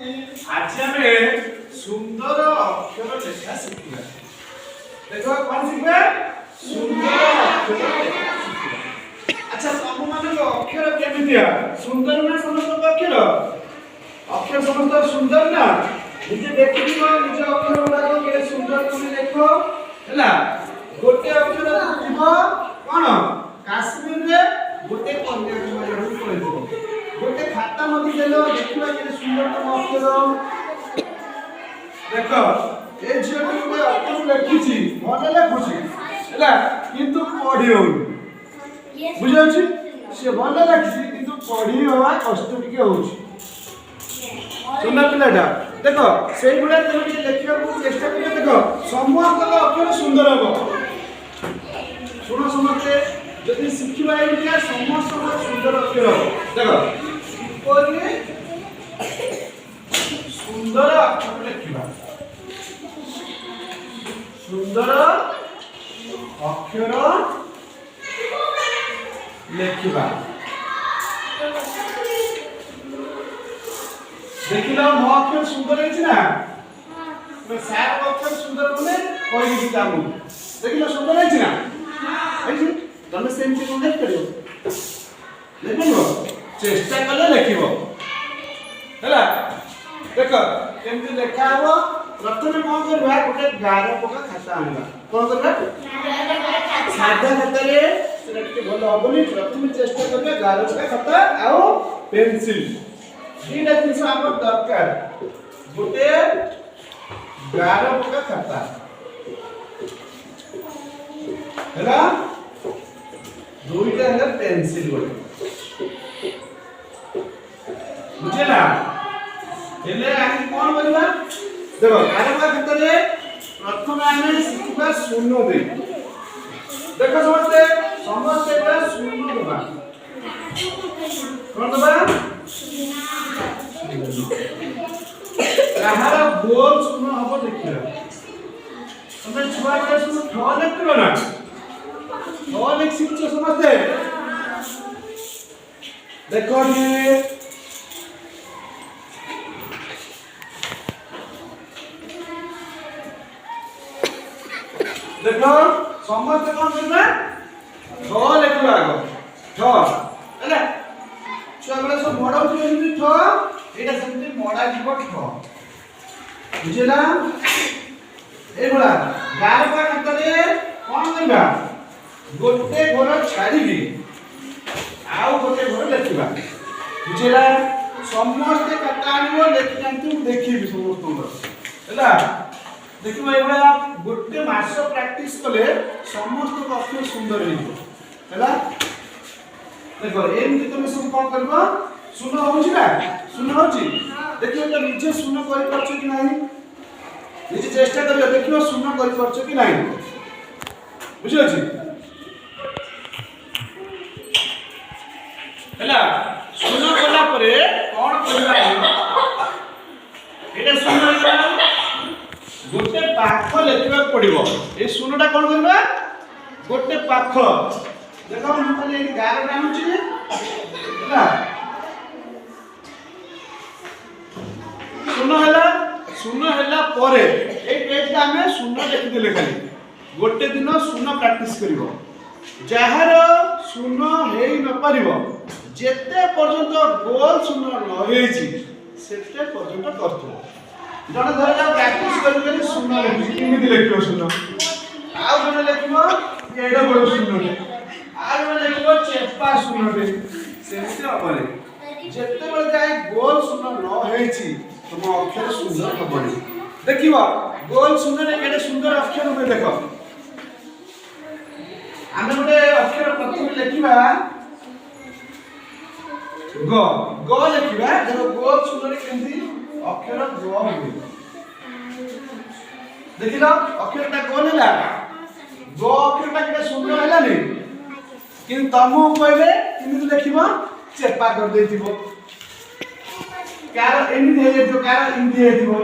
आज आम सुंदर अक्षर लेखा शिखा। देखो कौन शिखा? सुंदर अक्षर लेखा शिखा। अच्छा सब मान अक्षर केमितिया? सुंदर ना समस्त अक्षर? अक्षर समस्त सुंदर ना? निजे देखि निज अक्षर गुडा के सुंदर तुम देखो हैला। गोटे अक्षर थिबो कोन? काश्मीर रे गोटे कन्याकुमारी रे पढिबो। गोटे खाता मधि देलो देखिबा के सुंदर तुम अक्षर। देखो ए झियोटी गोटे अक्षर लिखिछि भले लिखुछि हैला किंतु पढि होउनी। बुझाउछि से भले लिखिछि किंतु पढि होवा कष्ट टिके होउछि। सुना पिलाटा देखो से गुडा तुम जे लिखिबा को चेष्टा करियो। देखो समस्त अक्षर सुंदर हो। सुनो समस्ते जदि शिखिबा एलिया समस्त सुंदर अक्षर हो। देखो किपरि सुंदर अक्षर लिखिबा। सुंदर अक्षर लिखिबा। देखिलो मो अक्षर सुंदर है ना? मैं सार अक्षर सुंदर बोले कोई भी जामु। देखिलो सुंदर है ना? है तमे सेमती को देख करियो। देखिलो चेष्टा कले लिखिबो हैला। देखो केमती लेखा हबो। प्रथमे कोन करबा गोटे 11 पका खाता आनबा। कोन करबा? सादा खाता रे सेटा के भलो हबनी। प्रथमे चेष्टा करबा 11 पका खाता आउ पेंसिल तीनटा जिनिस हमर दरकार। गोटे 11 पका खाता हैला। दुईटा है पेंसिल गोटे बुझेला। हेले आनि कोन करबा? देखो 11 पका खाता रे प्रथम आमे शिखबा शून्य दे। देखो समस्ते का शून्य देबा। कोन देबा? कहार गोल शून्य हबो देखियो। तमे छुआ के शून्य ठ लिखिबो ना? ठ लिख शिखछ समस्ते। देखो ये देखो समस्त कोन करबा? ठ लिखबा आगो ठ हैला। छुआ बड़ा सब मोडा उठी जेमि ठ एटा सेमति मोडा जीव ठ। बुझिला? ए बड़ा 11 पका खाता रे कोन करबा? गोटे घर छाड़ी भी आउ गोटे घर लिखिबा। बुझिला? समस्त खाता आनिबो लेखि जानतु देखिबि समस्त हैला। देखिबो एबा गोटे मास प्रैक्टिस कले समस्त अक्षर सुंदर हेबो हैला। देखो एमती तुम सब कोन करबो? सुनो होछि ना? सुनो होछि। देखियो त निजे सुनो करि परछ कि नाही? निजे चेष्टा करियो देखियो सुनो करि परछ कि नाही? बुझियो छी हैला। सुनो कला परे कोन करबा? एटा सुनो हैला गोटे पाख लिखबा पड़िबो। ए सुनोटा कोन करबा? गोटे पाख देखो हम खाली एडी 11 टानुची हैला। सुनो हैला परे ए पेज का हमें सुनो लिखि देले खाली। गोटे दिन सुनो प्रैक्टिस करिवो। जहार सुनो हेई न परिवो जेते पर्यंत गोल सुनो न हेची सेते पर्यंत करथो। जने धरला प्रैक्टिस करि सुनो लिखि किमिति लिखियो सुनो। आउ जने लिखिबो एडा बड़ सुनो रे। आउ जने लिखिबो चेपा सुनो रे। सेमिति हबरे जेते बेल जाय गोल सुनो न हेची तुम अक्षर सुंदर हबनी। देखिबो गोल सुनो रे केडे सुंदर अक्षर होबे। देखो आमे गोटे अक्षर प्रथम लिखिबा ग ग लिखिबा। देखो गोल सुनो रे केंती अक्षर ग होबे। देखिलो अक्षरटा गोल हैला। ग अक्षरटा केडे सुंदर हैला नि किंतु तमो कहले किमिति लिखिबो? चेपा कर देथिबो। कार एमिति हे जो कार एमिति हेथिबो।